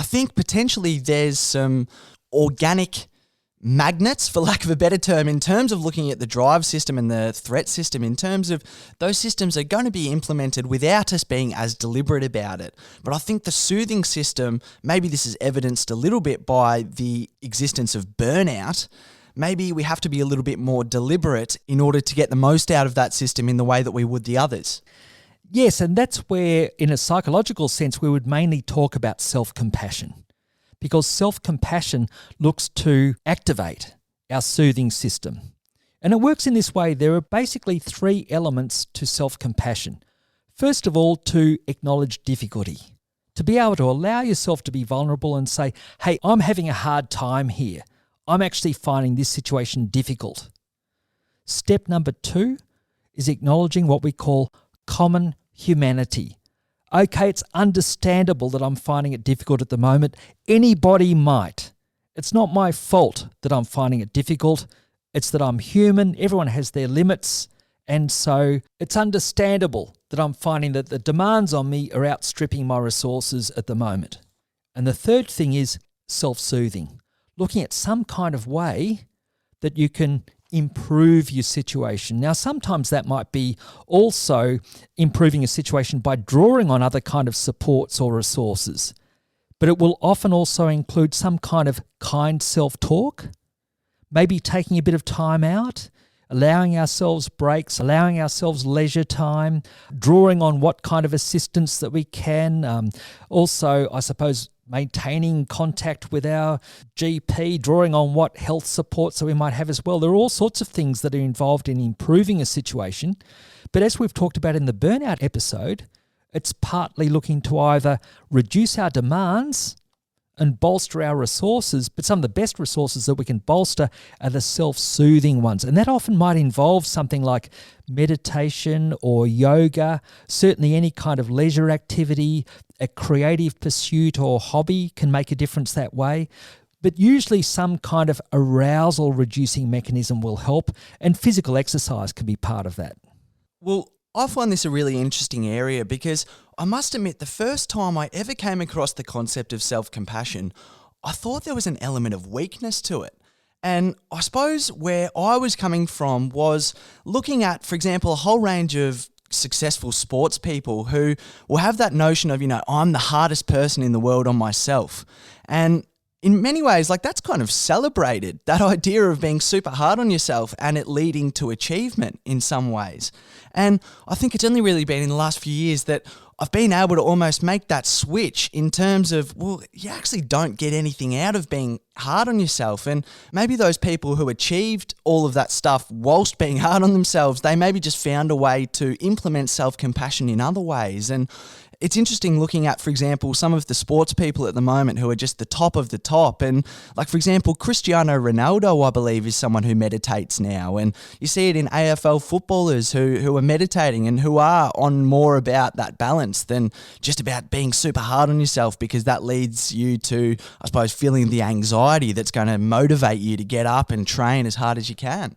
I think potentially there's some organic magnets, for lack of a better term, in terms of looking at the drive system and the threat system, in terms of those systems are going to be implemented without us being as deliberate about it. But I think the soothing system, maybe this is evidenced a little bit by the existence of burnout. Maybe we have to be a little bit more deliberate in order to get the most out of that system in the way that we would the others. Yes, and that's where, in a psychological sense, we would mainly talk about self-compassion. Because self-compassion looks to activate our soothing system. And it works in this way. There are basically 3 elements to self-compassion. First of all, to acknowledge difficulty. To be able to allow yourself to be vulnerable and say, hey, I'm having a hard time here. I'm actually finding this situation difficult. Step number 2 is acknowledging what we call common humanity. Okay, it's understandable that I'm finding it difficult at the moment. Anybody might. It's not my fault that I'm finding it difficult. It's that I'm human. Everyone has their limits. And so it's understandable that I'm finding that the demands on me are outstripping my resources at the moment. And the third thing is self-soothing. Looking at some kind of way that you can improve your situation. Now, sometimes that might be also improving a situation by drawing on other kind of supports or resources, but it will often also include some kind of kind self-talk, maybe taking a bit of time out, allowing ourselves breaks, allowing ourselves leisure time, drawing on what kind of assistance that we can. Also, I suppose, maintaining contact with our GP, drawing on what health supports that we might have as well. There are all sorts of things that are involved in improving a situation. But as we've talked about in the burnout episode, it's partly looking to either reduce our demands and bolster our resources, but some of the best resources that we can bolster are the self-soothing ones. And that often might involve something like meditation or yoga, certainly any kind of leisure activity, a creative pursuit or hobby can make a difference that way. But usually some kind of arousal-reducing mechanism will help, and physical exercise can be part of that. Well, I find this a really interesting area because I must admit the first time I ever came across the concept of self-compassion, I thought there was an element of weakness to it. And I suppose where I was coming from was looking at, for example, a whole range of successful sports people who will have that notion of, I'm the hardest person in the world on myself. And in many ways, like that's kind of celebrated, that idea of being super hard on yourself and it leading to achievement in some ways. And I think it's only really been in the last few years that I've been able to almost make that switch in terms of, well, you actually don't get anything out of being hard on yourself. And maybe those people who achieved all of that stuff whilst being hard on themselves, they maybe just found a way to implement self-compassion in other ways. And it's interesting looking at, for example, some of the sports people at the moment who are just the top of the top. And like, for example, Cristiano Ronaldo, I believe, is someone who meditates now. And you see it in AFL footballers who are meditating and who are on more about that balance than just about being super hard on yourself, because that leads you to, I suppose, feeling the anxiety that's going to motivate you to get up and train as hard as you can.